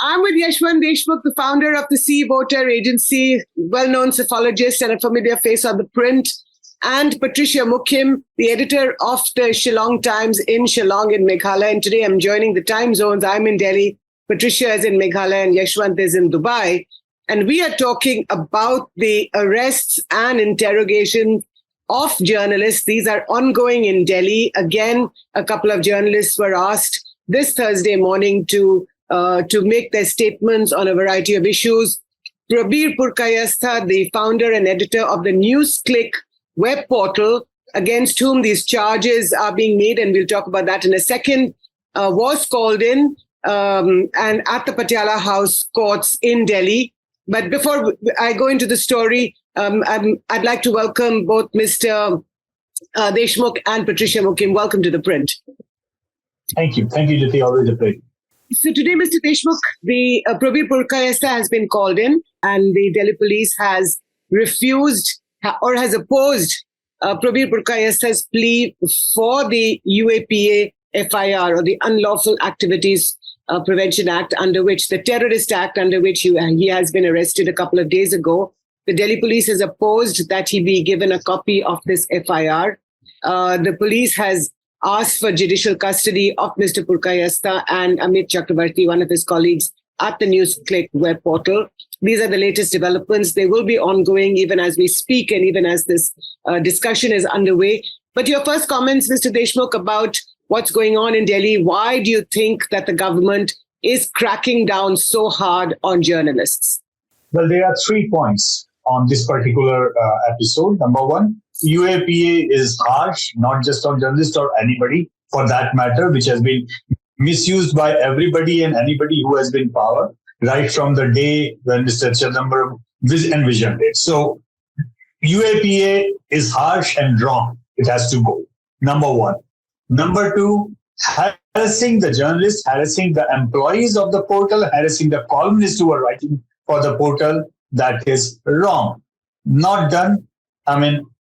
I'm with Yashwant Deshmukh, the founder of the Sea Voter Agency, well-known psephologist and a familiar face on ThePrint, and Patricia Mukhim, the editor of the Shillong Times in Shillong in Meghalaya. And today I'm joining the time zones. I'm in Delhi, Patricia is in Meghalaya, and Yashwant is in Dubai. And we are talking about the arrests and interrogation of journalists. These are ongoing in Delhi. Again, a couple of journalists were asked this Thursday morning to make their statements on a variety of issues. Prabir Purkayastha, the founder and editor of the NewsClick web portal, against whom these charges are being made, and we'll talk about that in a second, was called in and at the Patiala House courts in Delhi. But before I go into the story, I'd like to welcome both Mr. Deshmukh and Patricia Mukhim. Welcome to ThePrint. Thank you. Thank you, Jyoti. Always a pleasure. So today, Mr. Deshmukh, the Prabir Purkayastha has been called in, and the Delhi police has refused or has opposed Prabir Purkayastha's plea for the UAPA FIR, or the Unlawful Activities Prevention Act, under which the Terrorist Act, under which he has been arrested a couple of days ago. The Delhi police has opposed that he be given a copy of this FIR. The police has asked for judicial custody of Mr. Purkayastha and Amit Chakrabarti, one of his colleagues, at the NewsClick web portal. These are the latest developments. They will be ongoing even as we speak and even as this discussion is underway. But your first comments, Mr. Deshmukh, about what's going on in Delhi. Why do you think that the government is cracking down so hard on journalists? Well, there are 3 points on this particular episode. Number one, UAPA is harsh, not just on journalists or anybody for that matter, which has been misused by everybody and anybody who has been power, right from the day when Mr. Chidambaram envisioned it. So UAPA is harsh and wrong. It has to go. Number one. Number two, harassing the journalists, harassing the employees of the portal, harassing the columnists who are writing for the portal, that is wrong. Not done.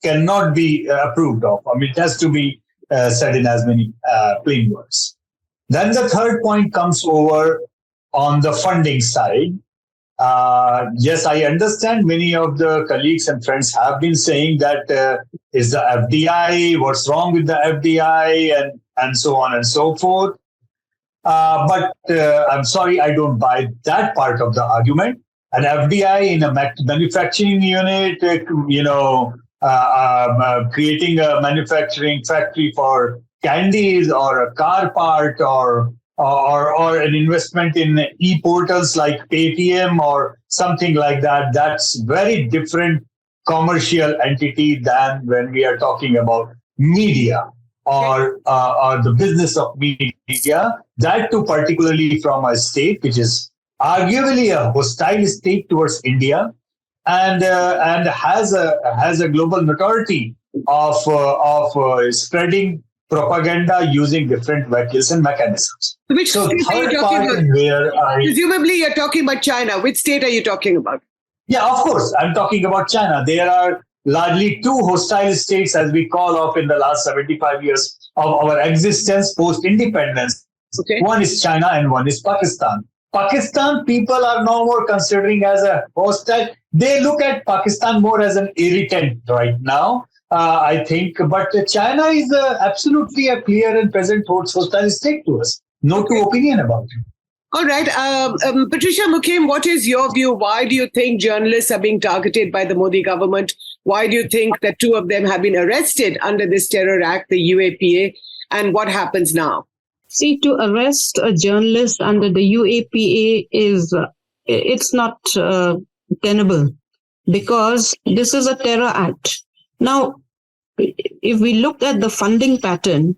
Cannot be approved of. It has to be said in as many plain words. Then the third point comes over on the funding side. Yes, I understand many of the colleagues and friends have been saying that is the FDI, what's wrong with the FDI, and so on and so forth. But I'm sorry, I don't buy that part of the argument. An FDI in a manufacturing unit, creating a manufacturing factory for candies or a car part or an investment in e-portals like Paytm or something like that, that's very different commercial entity than when we are talking about media or the business of media. That too, particularly from a state which is arguably a hostile state towards India and has a global notoriety of spreading propaganda using different vehicles and mechanisms. Which so state are you talking about? Presumably you're talking about China. Which state are you talking about? Yeah, of course. I'm talking about China. There are largely 2 hostile states, as we call off in the last 75 years of our existence post-independence. Okay. One is China and one is Pakistan. Pakistan people are no more considering as a hostile. They look at Pakistan more as an irritant right now. I think, but China is absolutely a clear and present hostile state to us. No two opinion about it. All right. Patricia Mukhim, what is your view? Why do you think journalists are being targeted by the Modi government? Why do you think that 2 of them have been arrested under this terror act, the UAPA? And what happens now? See, to arrest a journalist under the UAPA it's not tenable because this is a terror act. Now, if we look at the funding pattern,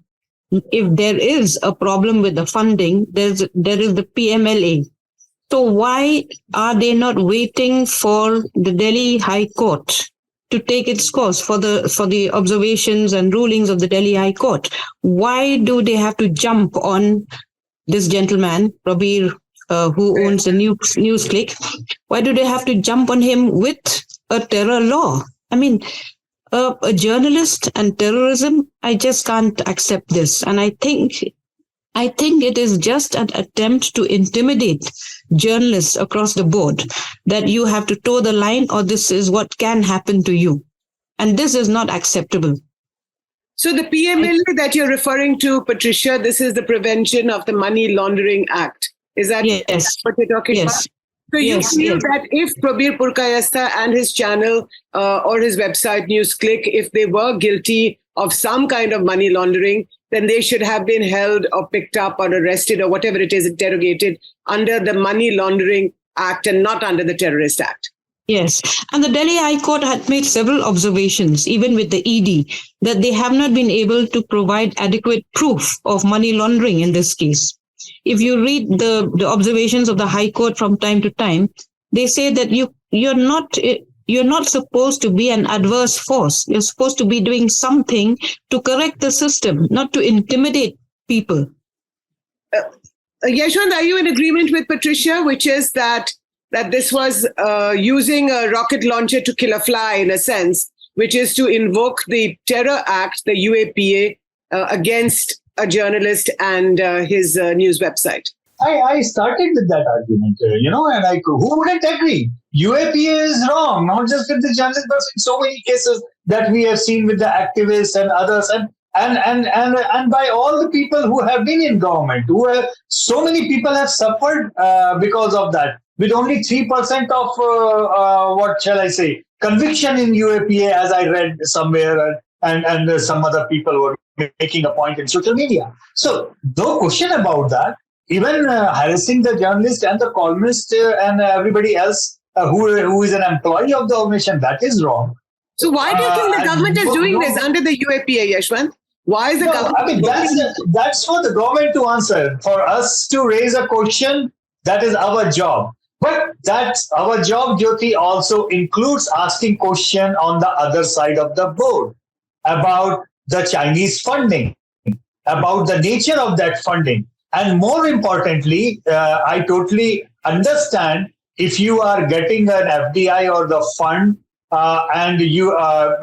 if there is a problem with the funding, there is the PMLA. So why are they not waiting for the Delhi High Court to take its course for the observations and rulings of the Delhi High Court? Why do they have to jump on this gentleman, Prabir, who owns the NewsClick? Why do they have to jump on him with a terror law? A journalist and terrorism, I just can't accept this. And I think I think it is just an attempt to intimidate journalists across the board that you have to toe the line or this is what can happen to you. And this is not acceptable. So the PMLA that you're referring to, Patricia, this is the Prevention of the Money Laundering Act. Is that what you're talking about? So you feel that if Prabir Purkayastha and his channel or his website NewsClick, if they were guilty of some kind of money laundering, then they should have been held or picked up or arrested or whatever it is, interrogated under the Money Laundering Act and not under the Terrorist Act. Yes. And the Delhi High Court had made several observations, even with the ED, that they have not been able to provide adequate proof of money laundering in this case. If you read the observations of the High Court from time to time, they say that you're not supposed to be an adverse force. You're supposed to be doing something to correct the system, not to intimidate people. Yashwant, are you in agreement with Patricia, which is that this was using a rocket launcher to kill a fly, in a sense, which is to invoke the Terror Act, the UAPA, against a journalist and his news website? I started with that argument, and who wouldn't agree? UAPA is wrong, not just with the journalists, but in so many cases that we have seen with the activists and others, and by all the people who have been in government, so many people have suffered because of that. With only 3% of what shall I say, conviction in UAPA, as I read somewhere, and some other people were making a point in social media. So no question about that. Even harassing the journalist and the columnist and everybody else who is an employee of the organization, that is wrong. So why do you think the government is doing this under the UAPA, Yashwant? Why is the government? I mean, that's for the government to answer. For us to raise a question, that is our job. But that's our job, Jyoti, also includes asking question on the other side of the board about the Chinese funding, about the nature of that funding. And more importantly, I totally understand if you are getting an FDI or the fund and you are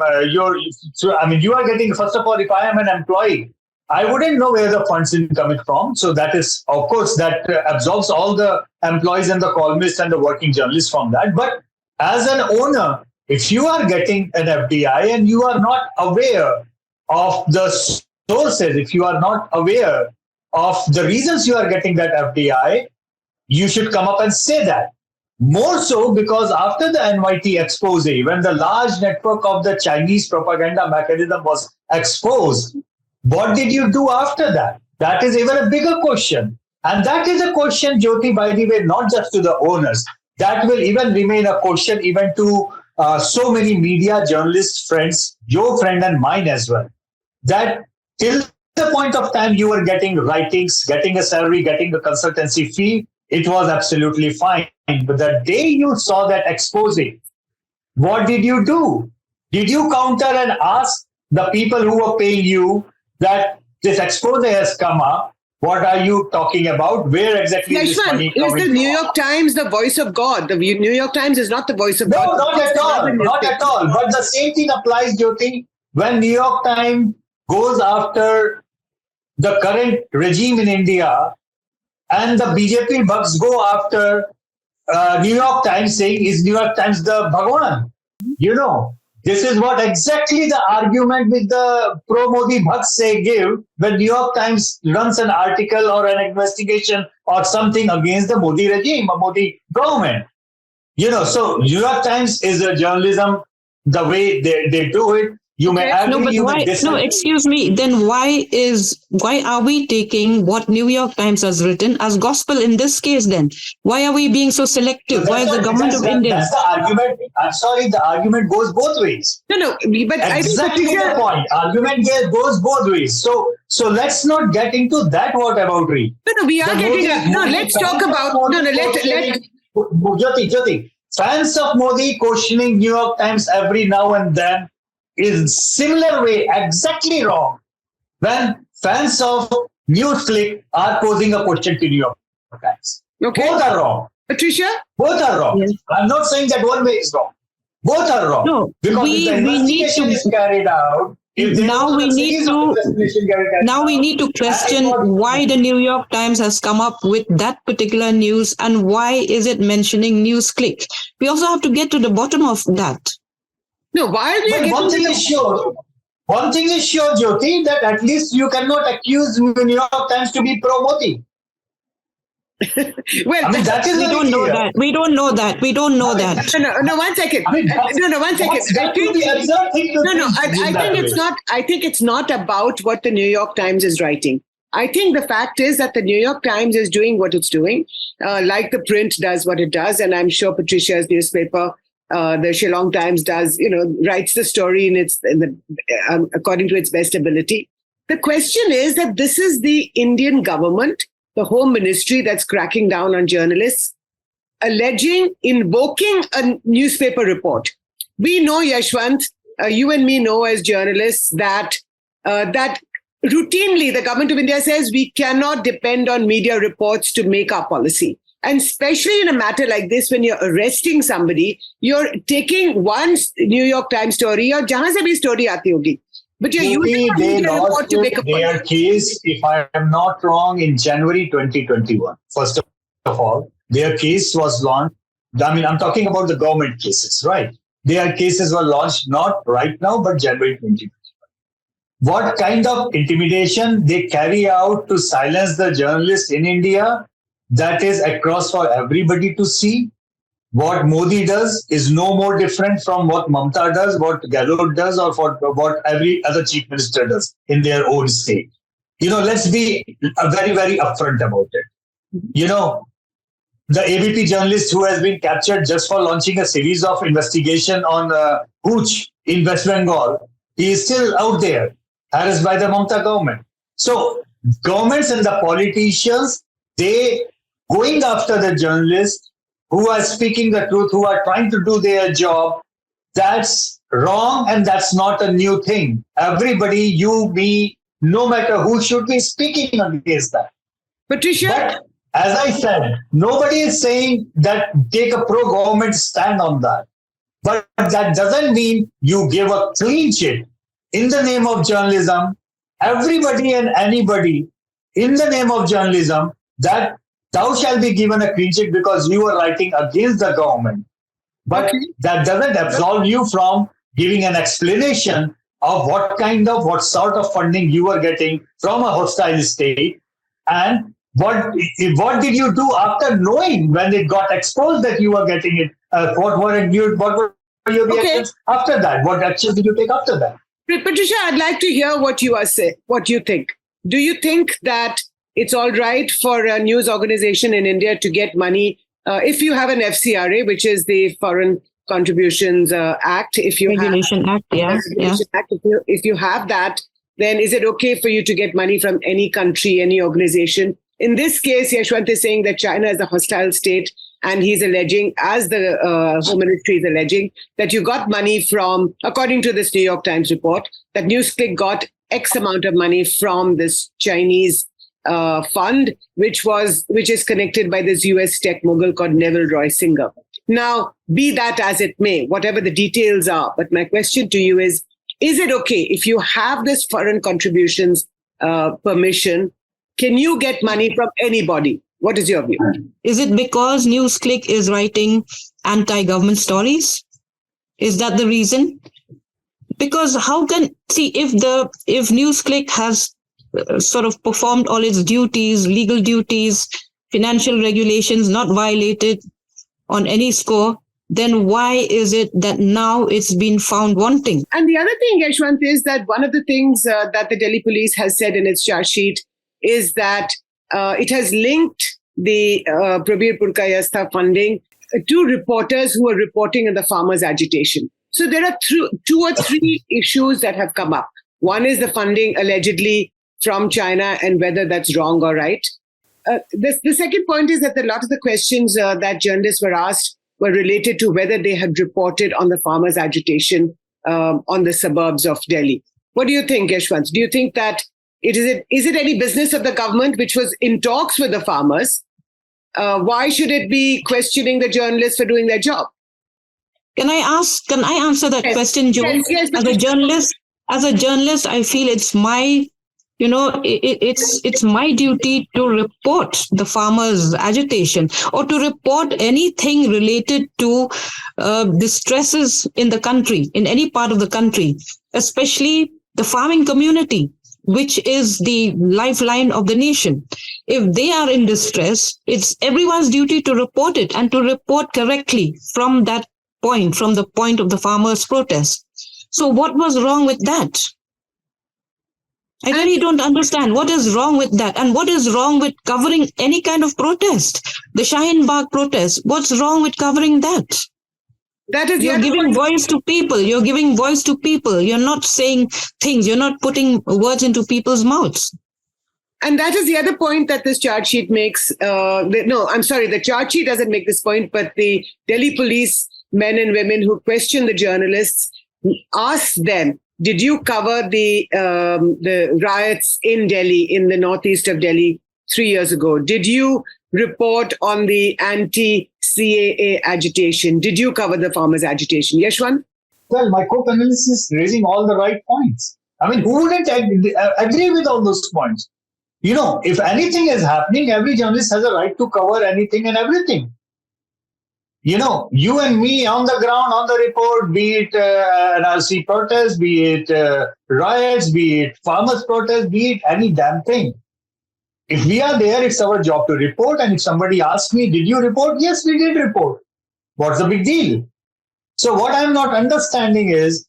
getting, first of all, if I am an employee, I wouldn't know where the funds is coming from. So that is, of course, that absorbs all the employees and the columnists and the working journalists from that. But as an owner, if you are getting an FDI and you are not aware of the sources, if you are not aware of the reasons you are getting that FDI, you should come up and say that. More so because after the NYT expose, when the large network of the Chinese propaganda mechanism was exposed, what did you do after that? That is even a bigger question. And that is a question, Jyoti, by the way, not just to the owners. That will even remain a question even to so many media journalists, friends, your friend and mine as well. That till the point of time you were getting writings, getting a salary, getting a consultancy fee, it was absolutely fine. But the day you saw that expose, what did you do? Did you counter and ask the people who were paying you that this expose has come up? What are you talking about? Where exactly is this money coming from? Is the New York Times the voice of God? The New York Times is not the voice of God. No, not at all. Not at all. But the same thing applies, Jyoti. When New York Times goes after the current regime in India and the BJP bugs go after New York Times saying, is New York Times the Bhagwan? This is what exactly the argument with the pro-Modi bugs give when New York Times runs an article or an investigation or something against the Modi regime or Modi government. So New York Times is a journalism, the way they do it. You may agree. Excuse me. Then why are we taking what New York Times has written as gospel in this case? Then why are we being so selective? Why is the government of India? That's the argument. I'm sorry. The argument goes both ways. No. But exactly the point. Argument goes both ways. So let's not get into that. What about read? No. We are getting. Let's talk about. Jyoti. Fans of Modi questioning New York Times every now and then is similar way exactly wrong when fans of NewsClick are posing a question to New York Times. Okay. Both are wrong. Patricia? Both are wrong. Yes. I'm not saying that one way is wrong. Both are wrong. No, because if the investigation is carried out Now we need to question why the New York Times has come up with that particular news and why is it mentioning NewsClick. We also have to get to the bottom of that. No, why are we getting... One thing is sure, Jyoti, that at least you cannot accuse New York Times to be pro-Modi. Well, I mean, we don't know that. We don't know that. No, 1 second. I think it's not about what the New York Times is writing. I think the fact is that the New York Times is doing what it's doing, like ThePrint does what it does, and I'm sure Patricia's newspaper, the Shillong Times, does, writes the story according to its best ability. The question is that this is the Indian government, the Home Ministry, that's cracking down on journalists, invoking a newspaper report. We know, Yashwant, you and me know as journalists that routinely the government of India says we cannot depend on media reports to make our policy. And especially in a matter like this, when you're arresting somebody, you're taking one New York Times story, or jahan se bhi story aati hogi, but you're using a media report to make a point. Their case, if I am not wrong, in January 2021. First of all, their case was launched. I mean, I'm talking about the government cases, right? Their cases were launched not right now, but January 2021. What kind of intimidation they carry out to silence the journalists in India, that is across for everybody to see. What Modi does is no more different from what Mamata does, what Gehlot does, or what every other chief minister does in their own state. Let's be very, very upfront about it. The ABP journalist who has been captured just for launching a series of investigation on Hooch in West Bengal, he is still out there, harassed by the Mamata government. So governments and the politicians, they going after the journalists who are speaking the truth, who are trying to do their job, that's wrong, and that's not a new thing. Everybody, you, me, no matter who, should be speaking against that. Patricia? But as I said, nobody is saying that take a pro-government stand on that. But that doesn't mean you give a clean sheet in the name of journalism. Everybody and anybody in the name of journalism, that thou shall be given a clean sheet because you are writing against the government. But that doesn't absolve you from giving an explanation of what sort of funding you are getting from a hostile state, and what did you do after knowing, when it got exposed that you were getting it? What were your reactions after that? What action did you take after that? Patricia, I'd like to hear what you think. Do you think that it's all right for a news organization in India to get money if you have an FCRA, which is the Foreign Contributions Act? If you Regulation Act, if you have that, then is it okay for you to get money from any country, any organization? In this case, Yashwant is saying that China is a hostile state, and he's alleging, as the Home Ministry is alleging, that you got money from, according to this New York Times report, that NewsClick got X amount of money from this Chinese fund, which is connected by this US tech mogul called Neville Roy Singer. Now, be that as it may, whatever the details are, but my question to you is it okay if you have this foreign contributions permission, can you get money from anybody? What is your view? Is it because NewsClick is writing anti-government stories? Is that the reason? Because if NewsClick has sort of performed all its duties, legal duties, financial regulations not violated on any score, then why is it that now it's been found wanting? And the other thing, Yashwant, is that one of the things that the Delhi police has said in its charge sheet is that it has linked the Prabir Purkayastha funding to reporters who are reporting on the farmers' agitation. So there are two or three issues that have come up. One is the funding allegedly from China and whether that's wrong or right. The second point is that a lot of the questions that journalists were asked were related to whether they had reported on the farmers' agitation on the suburbs of Delhi. What do you think, Yashwant? Do you think that is it any business of the government, which was in talks with the farmers? Why should it be questioning the journalists for doing their job? Can I answer that question, Joe? Yes, as a journalist, As a journalist, I feel it's my, it's my duty to report the farmers' agitation, or to report anything related to distresses in the country, in any part of the country, especially the farming community, which is the lifeline of the nation. If they are in distress, it's everyone's duty to report it, and to report correctly from that point, from the point of the farmers' protest. So what was wrong with that? I really don't understand what is wrong with that, and what is wrong with covering any kind of protest. The Shaheen Bagh protest, what's wrong with covering that? That is, you're giving voice to people. You're giving voice to people. You're not saying things. You're not putting words into people's mouths. And that is the other point that this charge sheet makes. The charge sheet doesn't make this point, but the Delhi police men and women who question the journalists ask them, did you cover the riots in Delhi, in the northeast of Delhi 3 years ago? Did you report on the anti-CAA agitation? Did you cover the farmers' agitation? Yashwant? Well, my co-panelist is raising all the right points. I mean, who wouldn't agree with all those points? If anything is happening, every journalist has a right to cover anything and everything. You and me on the ground, on the report, be it NRC protest, be it riots, be it farmers' protest, be it any damn thing. If we are there, it's our job to report. And if somebody asks me, did you report? Yes, we did report. What's the big deal? So what I'm not understanding is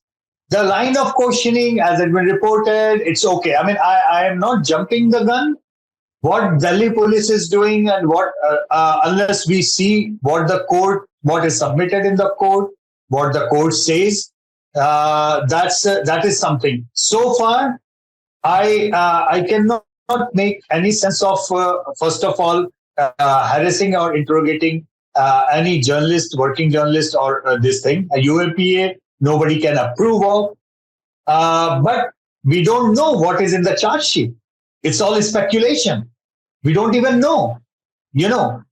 the line of questioning as it been reported. It's okay. I mean, I am not jumping the gun. What Delhi police is doing, and what unless we see what is submitted in the court, what the court says, that is something. So far, I cannot make any sense of first of all harassing or interrogating any journalist, working journalist, or this thing. A UAPA, nobody can approve of, but we don't know what is in the charge sheet. It's all speculation. We don't even know,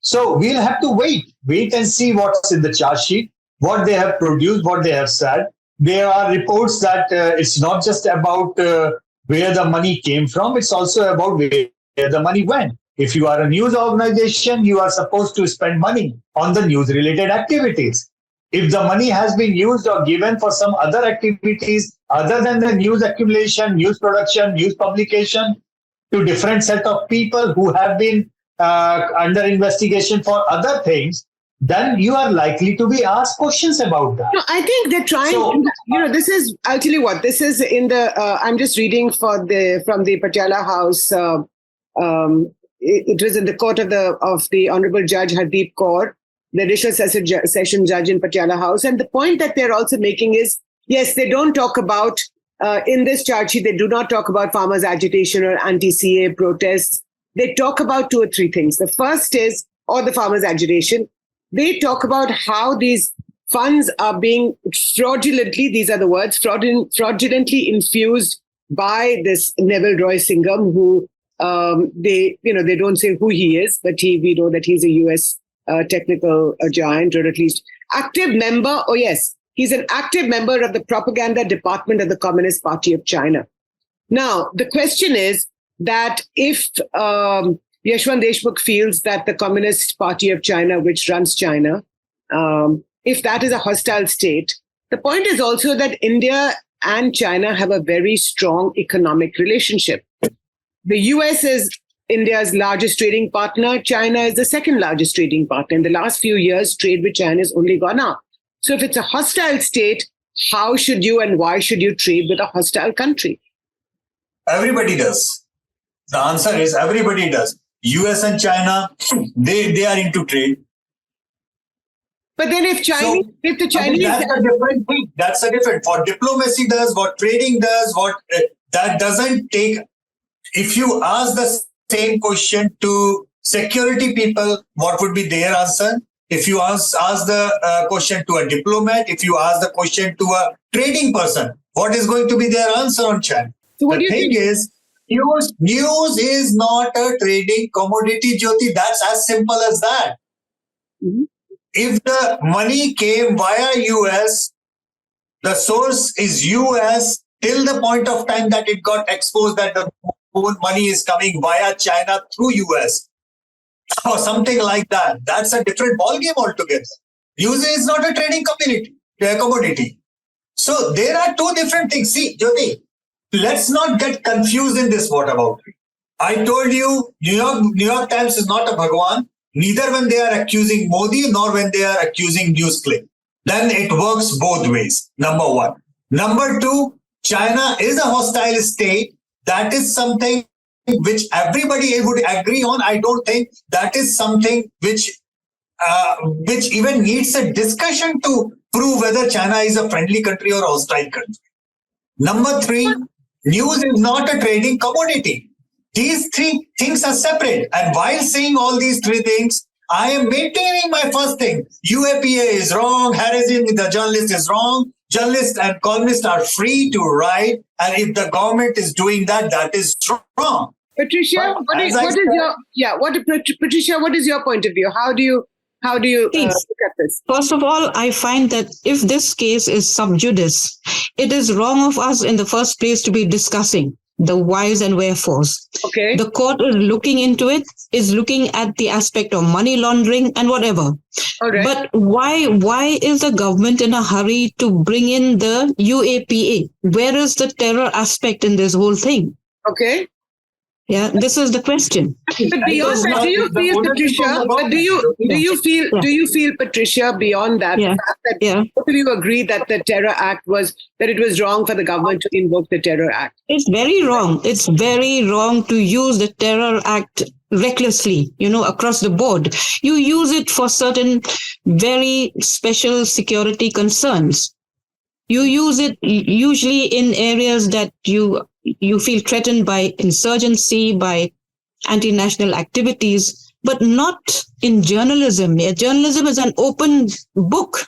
So we'll have to wait and see what's in the charge sheet, what they have produced, what they have said. There are reports that it's not just about where the money came from, it's also about where the money went. If you are a news organization, you are supposed to spend money on the news-related activities. If the money has been used or given for some other activities other than the news accumulation, news production, news publication, to different set of people who have been under investigation for other things, then you are likely to be asked questions about that. No, I think they're trying. So, this is. I'll tell you what. This is in the. I'm just reading from the Patiala House. It was in the court of the Honorable Judge Hardeep Kaur, the additional session judge in Patiala House, and the point that they're also making is, yes, they don't talk about. In this charge sheet, they do not talk about farmers' agitation or anti-CAA protests. They talk about 2 or 3 things. The first is, or the farmers' agitation, they talk about how these funds are being fraudulently, these are the words, fraudulently infused by this Neville Roy Singham, who they don't say who he is, but we know that he's a US technical giant, or at least active member. Oh, yes. He's an active member of the propaganda department of the Communist Party of China. Now, the question is that if Yashwant Deshmukh feels that the Communist Party of China, which runs China, if that is a hostile state, the point is also that India and China have a very strong economic relationship. The US is India's largest trading partner. China is the second largest trading partner. In the last few years, trade with China has only gone up. So if it's a hostile state, how should you and why should you trade with a hostile country? Everybody does. The answer is everybody does. US and China, they are into trade. But then if the Chinese... that's a different thing. That's a different... What diplomacy does, what trading does, that doesn't take... If you ask the same question to security people, what would be their answer? If you ask the question to a diplomat, if you ask the question to a trading person, what is going to be their answer on China? So the thing is, news is not a trading commodity, Jyoti. That's as simple as that. Mm-hmm. If the money came via US, the source is US, till the point of time that it got exposed that the money is coming via China through US or something like that. That's a different ballgame altogether. USA is not a trading commodity. So there are two different things. See, Jyoti, let's not get confused in this what about it. I told you, New York Times is not a Bhagwan, neither when they are accusing Modi nor when they are accusing NewsClick. Then it works both ways, number one. Number two, China is a hostile state. That is something which everybody would agree on. I don't think that is something which even needs a discussion to prove whether China is a friendly country or a hostile country. Number three, news is not a trading commodity. These three things are separate. And while saying all these three things, I am maintaining my first thing. UAPA is wrong. Harassing the journalist is wrong. Journalists and columnists are free to write. And if the government is doing that, that is wrong. Patricia, Patricia, what is your point of view? How do you look at this? First of all, I find that if this case is sub judice, it is wrong of us in the first place to be discussing the whys and wherefores. Okay. The court is looking into it, is looking at the aspect of money laundering and whatever. All right. But why is the government in a hurry to bring in the UAPA? Where is the terror aspect in this whole thing? Okay. Yeah, this is the question. But beyond that, do you feel, Patricia? But do you feel, Patricia, beyond that, the fact that both of you agree that the Terror Act was wrong for the government to invoke the Terror Act? It's very wrong. It's very wrong to use the Terror Act recklessly, across the board. You use it for certain very special security concerns. You use it usually in areas that you feel threatened by insurgency, by anti-national activities, but not in journalism. Journalism is an open book.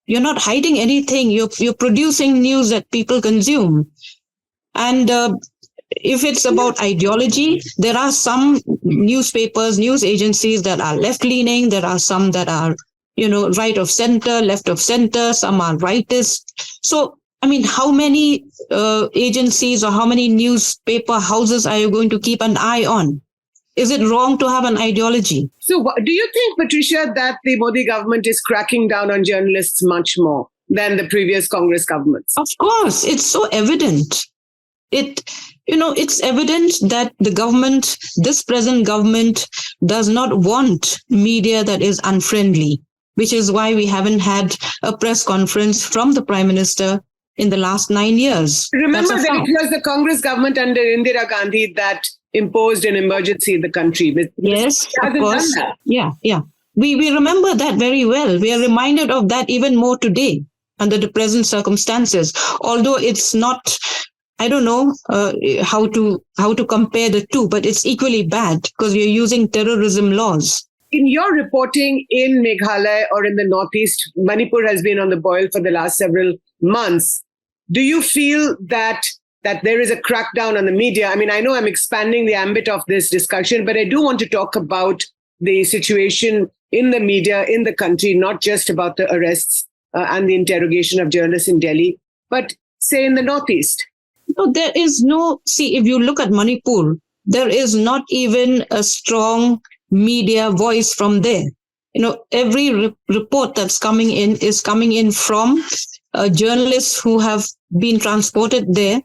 You're not hiding anything. You're producing news that people consume. And if it's about ideology, there are some newspapers, news agencies that are left-leaning. There are some that are, right of center, left of center. Some are rightist. So, how many agencies or how many newspaper houses are you going to keep an eye on? Is it wrong to have an ideology? So do you think, Patricia, that the Modi government is cracking down on journalists much more than the previous Congress governments? Of course, it's so evident. It's evident that the government, this present government, does not want media that is unfriendly, which is why we haven't had a press conference from the Prime Minister in the last 9 years. Remember that it was the Congress government under Indira Gandhi that imposed an emergency in the country. Yes, of course. Yeah. We remember that very well. We are reminded of that even more today under the present circumstances. Although it's not, I don't know how to compare the two, but it's equally bad because we're using terrorism laws. In your reporting in Meghalaya or in the Northeast, Manipur has been on the boil for the last several months. Do you feel that there is a crackdown on the media? I know I'm expanding the ambit of this discussion, but I do want to talk about the situation in the media in the country, not just about the arrests and the interrogation of journalists in Delhi, but say in the Northeast. No, there is if you look at Manipur, there is not even a strong media voice from there. Every report that's coming in is coming in from journalists who have been transported there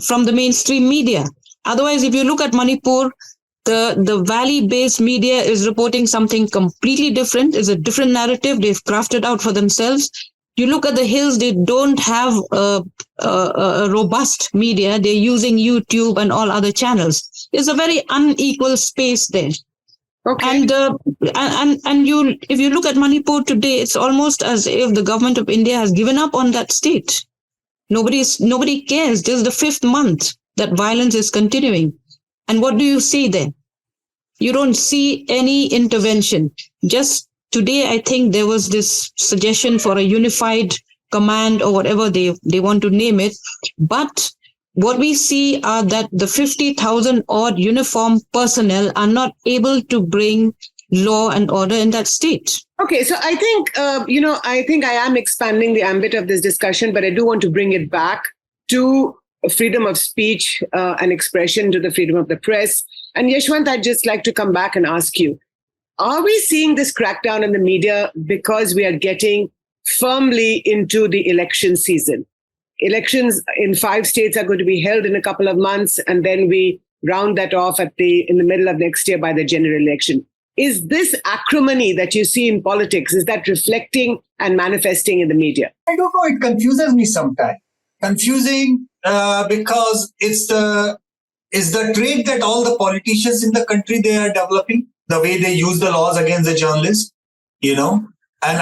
from the mainstream media. Otherwise, if you look at Manipur, the valley-based media is reporting something completely different. It's a different narrative they've crafted out for themselves. You look at the hills, they don't have a robust media. They're using YouTube and all other channels. It's a very unequal space there. Okay. And if you look at Manipur today, it's almost as if the government of India has given up on that state. Nobody cares. This is the 5th month that violence is continuing. And what do you see there? You don't see any intervention. Just today, I think there was this suggestion for a unified command or whatever they want to name it. But what we see are that the 50,000 odd uniformed personnel are not able to bring law and order in that state. Okay, so I think, I am expanding the ambit of this discussion, but I do want to bring it back to freedom of speech and expression to the freedom of the press. And Yashwant, I'd just like to come back and ask you, are we seeing this crackdown on the media because we are getting firmly into the election season? Elections in 5 states are going to be held in a couple of months, and then we round that off in the middle of next year by the general election. Is this acrimony that you see in politics, is that reflecting and manifesting in the media? I don't know. It confuses me sometimes. Confusing because it's the trait that all the politicians in the country, they are developing, the way they use the laws against the journalists, And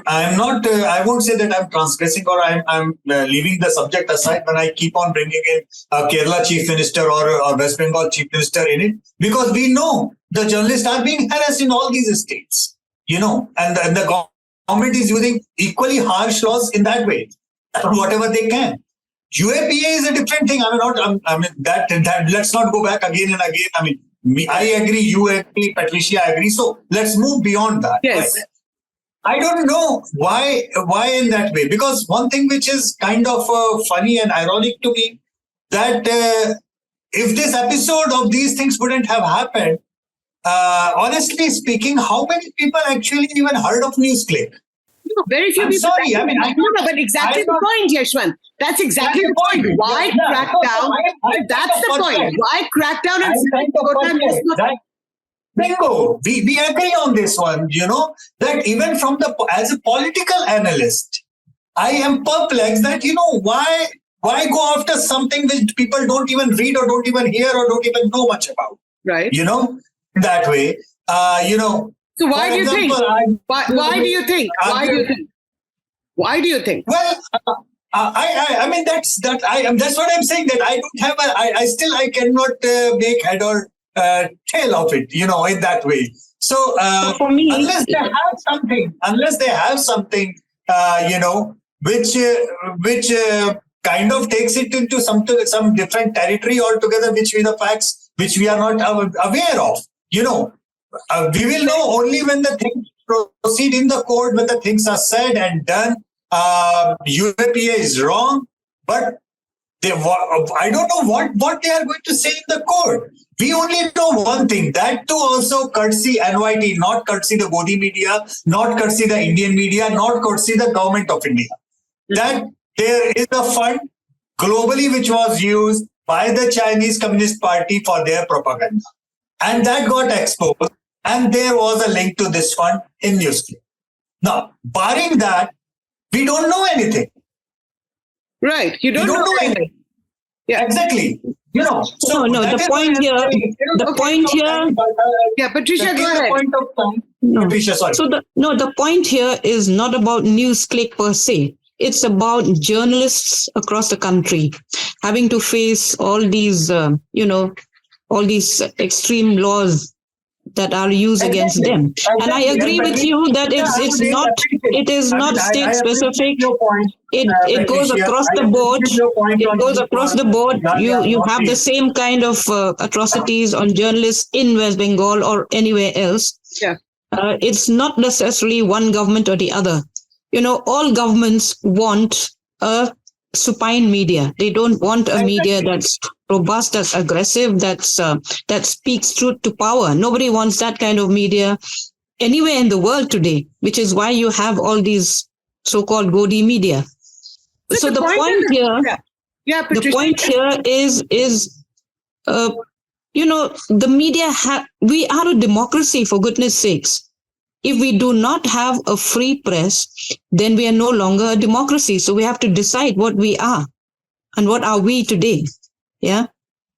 I'm not. I won't say that I'm transgressing or I'm leaving the subject aside when I keep on bringing in a Kerala chief minister or West Bengal chief minister in it, because we know the journalists are being harassed in all these states, and the government is using equally harsh laws in that way, whatever they can. UAPA is a different thing. That let's not go back again and again. I agree. You agree, Patricia, I agree. So let's move beyond that. Yes. But I don't know why in that way. Because one thing which is kind of funny and ironic to me, that if this episode of these things wouldn't have happened, honestly speaking, how many people actually even heard of NewsClick? No, very few people. Sorry, but exactly the point, Yashwant. That's exactly the point. Why crack down? That's the point. Why crack down and Bingo. We agree on this one, that even as a political analyst, I am perplexed that, why go after something which people don't even read or don't even hear or don't even know much about? Right. That way, So why do you think? Why do you think? Why do you think? Well, that's what I'm saying, that I don't have I cannot make head or tail of it, in that way. So for me, unless they have something, which kind of takes it into some different territory altogether, which we are not aware of, we will know only when the things proceed in the court, when the things are said and done. UAPA is wrong, but I don't know what they are going to say in the court. We only know one thing, that too also courtesy NYT, not courtesy the Godi media, not courtesy the Indian media, not courtesy the government of India. That there is a fund globally which was used by the Chinese Communist Party for their propaganda. And that got exposed. And there was a link to this fund in NewsClick. Now, barring that, we don't know anything. Right. You don't know anything. Yeah, exactly. So no. The point here. Yeah, Patricia, go ahead. Patricia, sorry. So the point here is not about NewsClick per se. It's about journalists across the country having to face all these, all these extreme laws that are used against them. And I agree with you that it is not state specific. It goes across the board. It goes across the board. You have the same kind of atrocities on journalists in West Bengal or anywhere else. Yeah. It's not necessarily one government or the other. All governments want a supine media. They don't want a media that's robust, that's aggressive, that speaks truth to power. Nobody wants that kind of media anywhere in the world today, which is why you have all these so-called Godi media. So the point here is the media we are a democracy, for goodness sakes. If we do not have a free press, then we are no longer a democracy. So we have to decide what we are and what are we today. Yeah.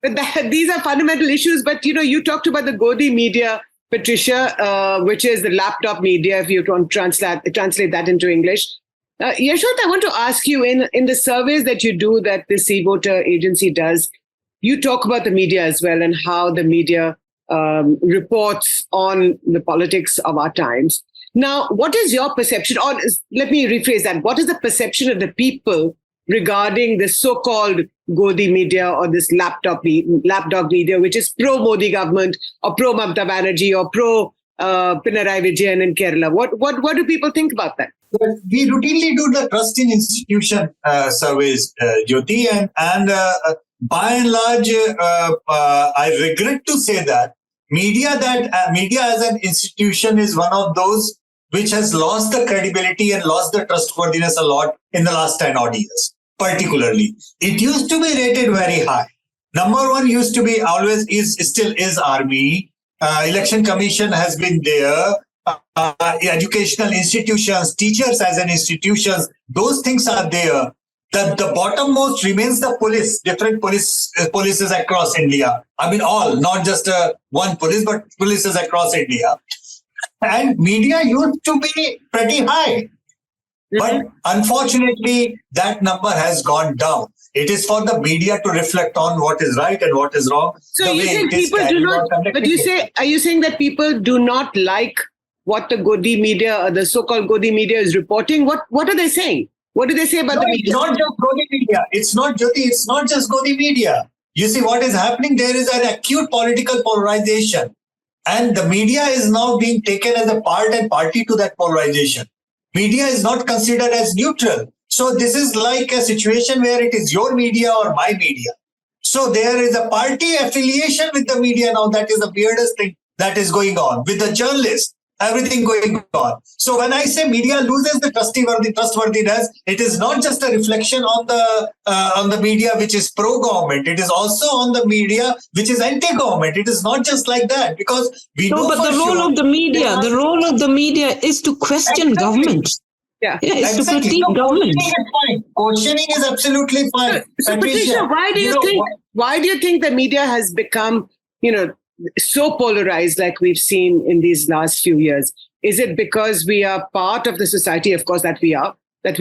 But these are fundamental issues. But, you talked about the Godi media, Patricia, which is the laptop media, if you want to translate that into English. Yashwant, I want to ask you, in the surveys that you do, that the C-Voter agency does, you talk about the media as well and how the media reports on the politics of our times. Now, what is your perception, or let me rephrase that, what is the perception of the people regarding the so-called Godi media or this lapdog media, which is pro-Modi government or pro-Mamata Banerjee or pro Pinarayi Vijayan in Kerala. What do people think about that? We routinely do the trust in institution surveys, Jyoti, and by and large, I regret to say that media as an institution is one of those which has lost the credibility and lost the trustworthiness a lot in the last 10 odd years. Particularly, it used to be rated very high. Number one used to be still is army. Election commission has been there. Educational institutions, teachers as an institutions, those things are there. The bottommost remains the police, different polices across India. I mean, all, not just one police, but polices across India. And media used to be pretty high. But unfortunately, that number has gone down. It is for the media to reflect on what is right and what is wrong. So you think people do not, but are you saying that people do not like what the Godi media, or the so-called Godi media is reporting? What are they saying? What do they say about the media? It's not just Godi media. It's not, Jyoti, it's not just Godi media. You see what is happening? There is an acute political polarization. And the media is now being taken as a part and party to that polarization. Media is not considered as neutral. So this is like a situation where it is your media or my media. So there is a party affiliation with the media now. That is the weirdest thing that is going on with the journalists. Everything going on. So when I say media loses the trustworthiness, it is not just a reflection on the media which is pro-government. It is also on the media which is anti-government. It is not just like that, because we know. But the role of the media is to question government. Yeah, it's to critique government. Questioning is absolutely fine. So Patricia, why do you think the media has become, so polarized like we've seen in these last few years? Is it because we are part of the society, of course, that we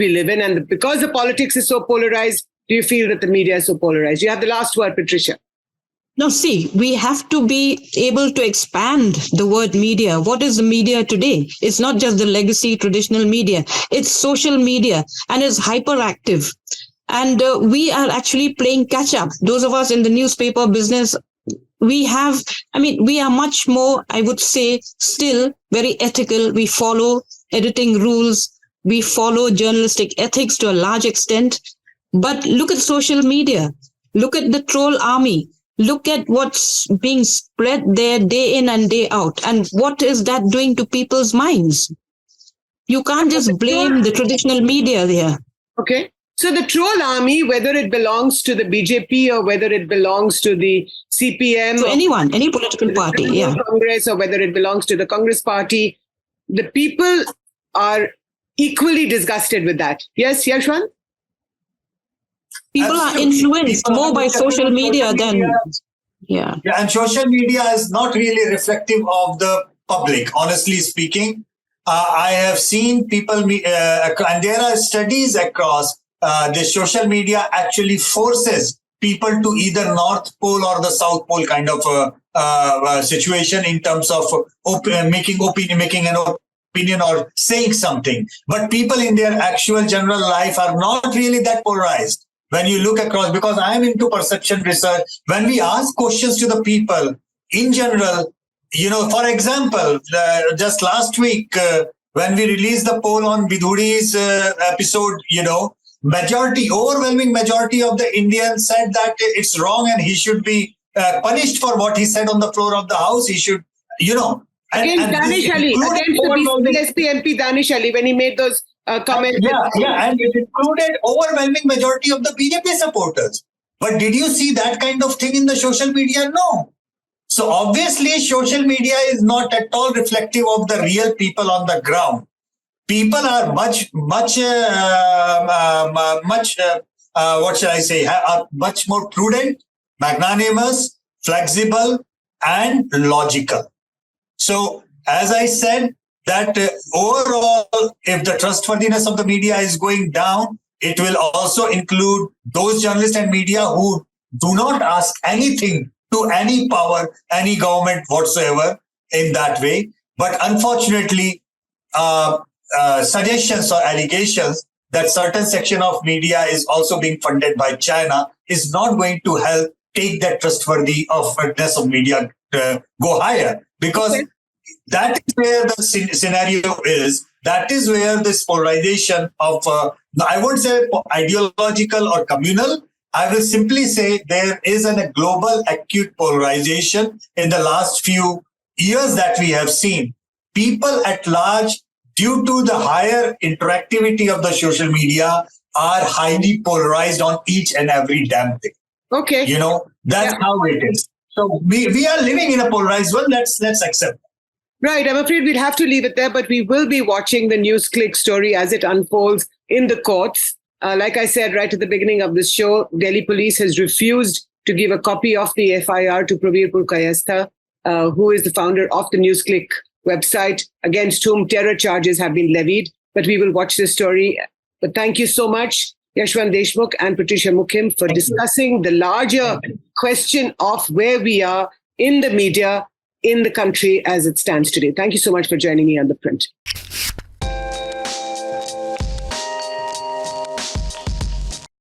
live in, and because the politics is so polarized, do you feel that the media is so polarized? You have the last word, Patricia. Now, see, we have to be able to expand the word media. What is the media today? It's not just the legacy traditional media. It's social media, and it's hyperactive. And we are actually playing catch up. Those of us in the newspaper business, we are much more, I would say, still very ethical. We follow editing rules. We follow journalistic ethics to a large extent. But look at social media. Look at the troll army. Look at what's being spread there day in and day out. And what is that doing to people's minds? You can't just blame the traditional media there. Okay. So the troll army, whether it belongs to the BJP or whether it belongs to the CPM, to anyone, any political party, yeah, Congress, or whether it belongs to the Congress party, the people are equally disgusted with that. Yes, Yashwant? People are influenced more by social media than, yeah. And social media is not really reflective of the public, honestly speaking. I have seen people, and there are studies across, the social media actually forces people to either North Pole or the South Pole kind of situation in terms of making an opinion or saying something. But people in their actual general life are not really that polarized. When you look across, because I am into perception research, when we ask questions to the people in general, for example, just last week, when we released the poll on Bidhudi's episode, overwhelming majority of the Indians said that it's wrong and he should be punished for what he said on the floor of the house. He should, Against Danish Ali, against the BSP MP Danish Ali, when he made those comments. And it included overwhelming majority of the BJP supporters. But did you see that kind of thing in the social media? No. So obviously, social media is not at all reflective of the real people on the ground. People are much more prudent, magnanimous, flexible, and logical. So, as I said, that overall, if the trustworthiness of the media is going down, it will also include those journalists and media who do not ask anything to any power, any government whatsoever in that way. But unfortunately, suggestions or allegations that certain section of media is also being funded by China is not going to help take that trustworthiness of media go higher. Because that is where the scenario is. That is where this polarization of, I won't say ideological or communal, I will simply say there is a global acute polarization in the last few years that we have seen. People at large, due to the higher interactivity of the social media, are highly polarized on each and every damn thing. Okay. That's how it is. So we are living in a polarized world. Let's accept. Right. I'm afraid we'll have to leave it there, but we will be watching the NewsClick story as it unfolds in the courts. Like I said right at the beginning of this show, Delhi police has refused to give a copy of the FIR to Pravir Purkayastha, who is the founder of the NewsClick website, against whom terror charges have been levied. But we will watch this story. But thank you so much, Yashwant Deshmukh and Patricia Mukhim, for discussing the larger question of where we are in the media in the country as it stands today. Thank you so much for joining me on The Print.